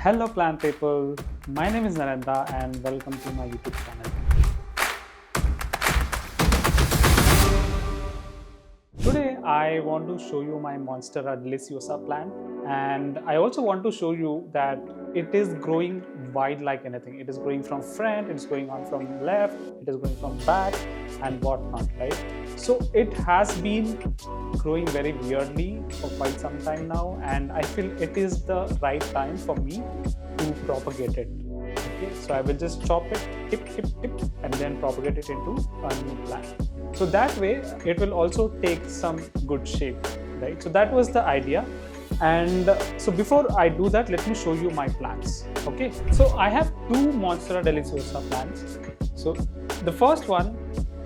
Hello plant people, my name is Narendra and welcome to my YouTube channel. Today I want to show you my Monstera deliciosa plant, and I also want to show you that it is growing wide like anything. It is growing from front, it is going on from left, it is going from back and whatnot, right? So it has been growing very weirdly for quite some time now, and I feel it is the right time for me to propagate it. Okay, so I will just chop it, tip, and then propagate it into a new plant. So that way it will also take some good shape, right? So that was the idea. And so before I do that, let me show you my plants. Okay, so I have two Monstera deliciosa plants. So the first one,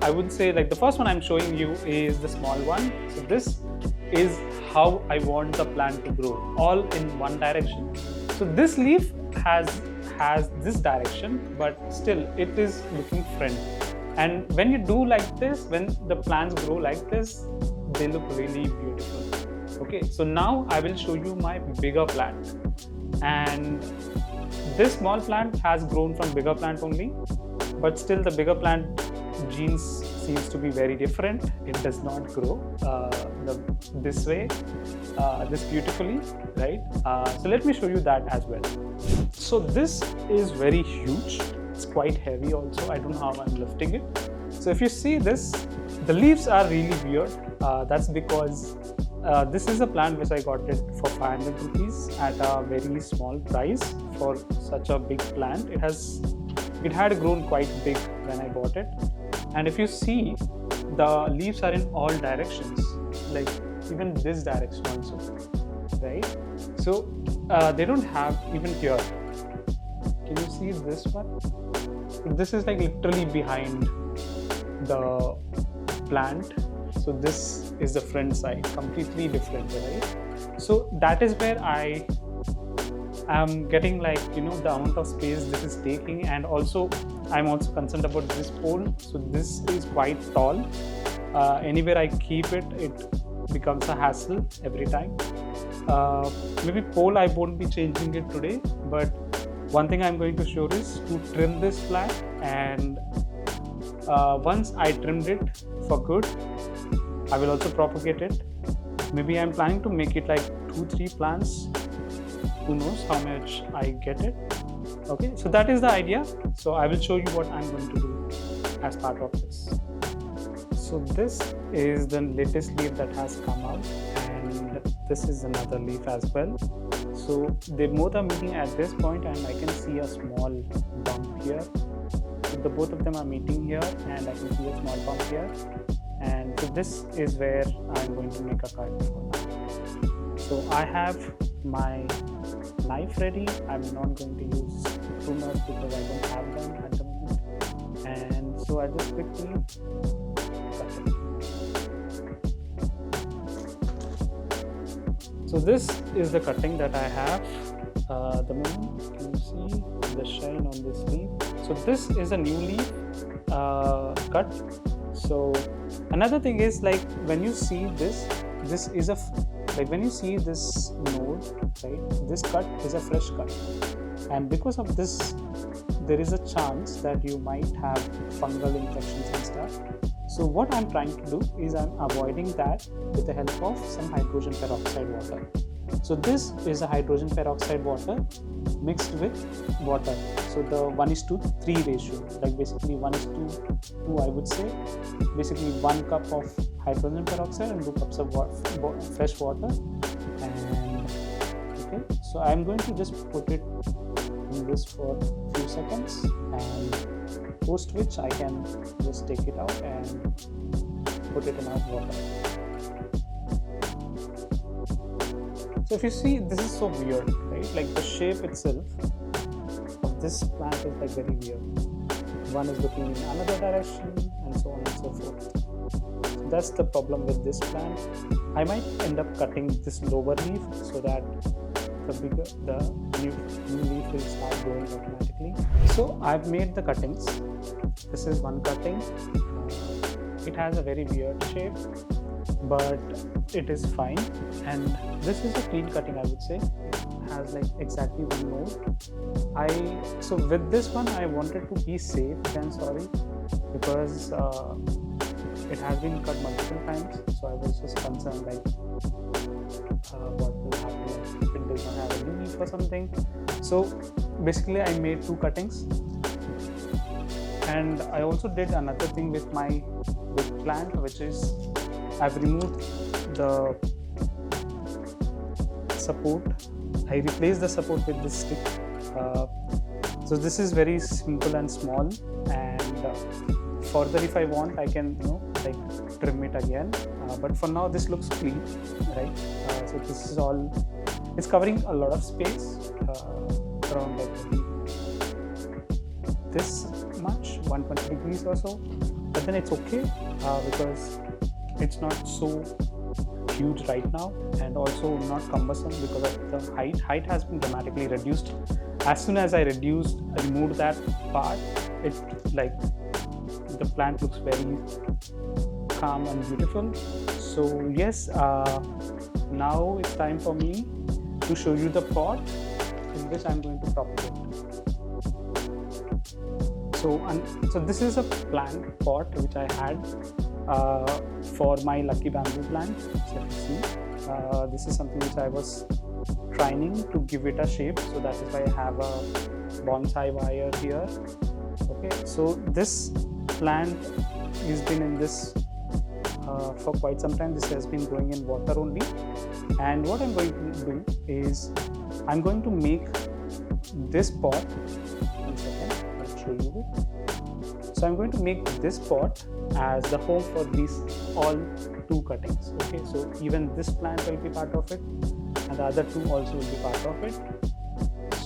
I would say, like, the first one I'm showing you is the small one. So this is how I want the plant to grow, all in one direction. So this leaf has this direction, but still it is looking front. And when you do like this, when the plants grow like this, they look really beautiful. Okay, so now I will show you my bigger plant. And this small plant has grown from bigger plant only, but still the bigger plant genes seems to be very different. It does not grow this way, this beautifully, right? So let me show you that as well. So this is very huge. It's quite heavy also. I don't know how I'm lifting it. So if you see this, the leaves are really weird. That's because this is a plant which I got it for 500 rupees at a very small price for such a big plant. It had grown quite big when I bought it. And if you see, the leaves are in all directions, like even this direction also, right? So they don't have even here. Can you see this one? This is like literally behind the plant. So this is the front side, completely different, right? So that is where I am getting, like, you know, the amount of space this is taking, and also I'm also concerned about this pole. So this is quite tall. Anywhere I keep it, it becomes a hassle every time. Maybe pole I won't be changing it today, but one thing I'm going to show is to trim this plant, and once I trimmed it for good, I will also propagate it. Maybe I'm planning to make it like 2-3 plants. Who knows how much I get it. Okay, so that is the idea. So I will show you what I'm going to do as part of this. So this is the latest leaf that has come out, and this is another leaf as well. So they both are meeting at this point, and I can see a small bump here. So the both of them are meeting here, and I can see a small bump here. And so this is where I'm going to make a cut for now. So I have my knife ready. I'm not going to use pruners because I don't have them at the moment. And so I just quickly cut it. So this is the cutting that I have at the moment. Can you see the shine on this leaf? So this is a new leaf cut. So another thing is, like, when you see this is like when you see this node, right, this cut is a fresh cut, and because of this there is a chance that you might have fungal infections and stuff. So what I'm trying to do is I'm avoiding that with the help of some hydrogen peroxide water. So this is a hydrogen peroxide water mixed with water. So the 1:3 ratio, like basically 1:2, I would say. Basically 1 cup of hydrogen peroxide and 2 cups of fresh water. And okay, so I'm going to just put it in this for a few seconds, and post which I can just take it out and put it in our water. So if you see, this is so weird, right? Like the shape itself of this plant is like very weird. One is looking in another direction, and so on and so forth. So that's the problem with this plant. I might end up cutting this lower leaf so that the new leaf will start growing automatically. So I've made the cuttings. This is one cutting. It has a very weird shape. but it is fine. And this is a clean cutting, I would say. It has like exactly one node. So with this one I wanted to be safe than sorry, because it has been cut multiple times, so I was just concerned like what will happen if it does not have a leaf or something. So basically I made 2 cuttings, and I also did another thing with my big plant, which is I've removed the support. I replaced the support with this stick. So this is very simple and small, and further if I want I can like trim it again, but for now this looks clean, right? So this is all, it's covering a lot of space, around like maybe this much, 120 degrees or so, but then it's okay, because it's not so huge right now, and also not cumbersome because of the height has been dramatically reduced. As soon as I removed that part, it like the plant looks very calm and beautiful. So yes, now it's time for me to show you the pot in which I'm going to propagate. So this is a plant pot which I had for my lucky bamboo plant. So if you see, this is something which I was trying to give it a shape, so that is why I have a bonsai wire here. Okay, so this plant has been in this for quite some time. This has been growing in water only, and what I'm going to do is I'm going to make this pot. 1 second, I'll show you it. So I'm going to make this pot as the home for these all 2 cuttings. Okay, so even this plant will be part of it, and the other 2 also will be part of it.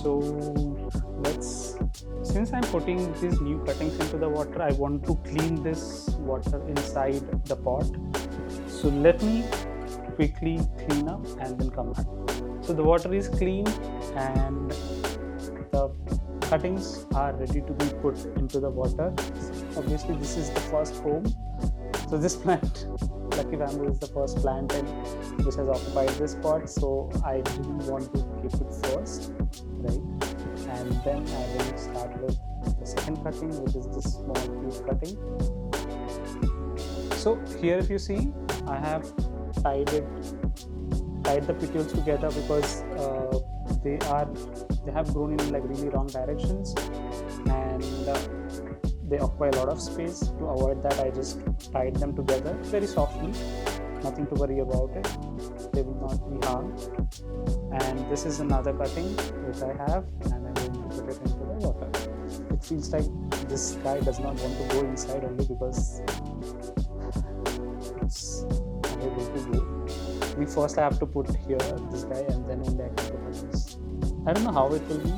So since I'm putting these new cuttings into the water, I want to clean this water inside the pot. So let me quickly clean up and then come back. So the water is clean and the cuttings are ready to be put into the water. Obviously this is the first home. So this plant, lucky bamboo, is the first plant which has occupied this pot, so I didn't want to keep it first, right? And then I will start with the second cutting, which is this small cube cutting. So here if you see, I have tied the petioles together because they have grown in like really wrong directions, and they occupy a lot of space. To avoid that, I just tied them together very softly, nothing to worry about it, they will not be harmed. And this is another cutting which I have, and I'm going to put it into the water. It feels like this guy does not want to go inside only because it's unable to go. First I have to put here this guy, and then only I can put this. I don't know how it will be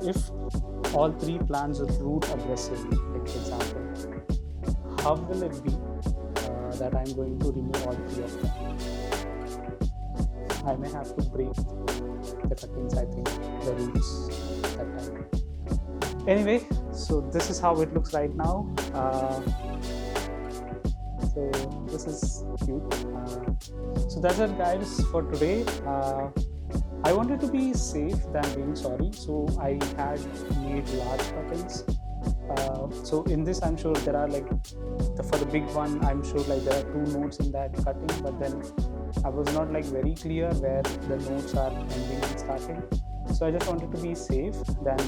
if all 3 plants root aggressively, like for example, how will it be that I'm going to remove all 3 of them? I may have to break the cuttings, I think, the roots that time. Anyway, so this is how it looks right now. So this is cute. So that's it guys for today. I wanted to be safe than being sorry, so I had made large cuttings. So in this I'm sure there are like, for the big one I'm sure like there are 2 nodes in that cutting, but then I was not like very clear where the nodes are ending and starting. So I just wanted to be safe than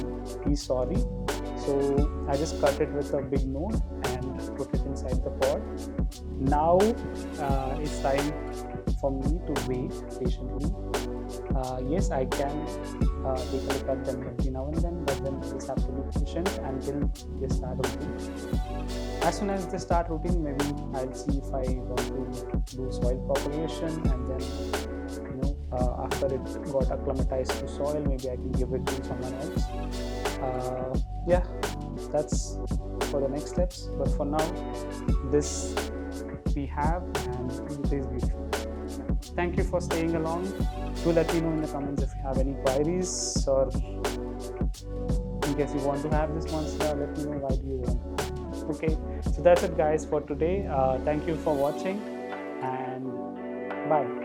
be sorry. So I just cut it with a big node and put it inside the pot. Now it's time for me to wait patiently. Yes, I can take a look at them every now and then, but then we just have to be patient until they start rooting. As soon as they start rooting, maybe I'll see if I want to do soil propagation, and then after it got acclimatized to soil, maybe I can give it to someone else. Yeah, that's for the next steps, but for now this we have, and it is beautiful. Thank you for staying along. Do let me know in the comments if you have any queries, or in case you want to have this monster, let me know why do you want to have it. Okay, so that's it guys for today. Thank you for watching, and bye.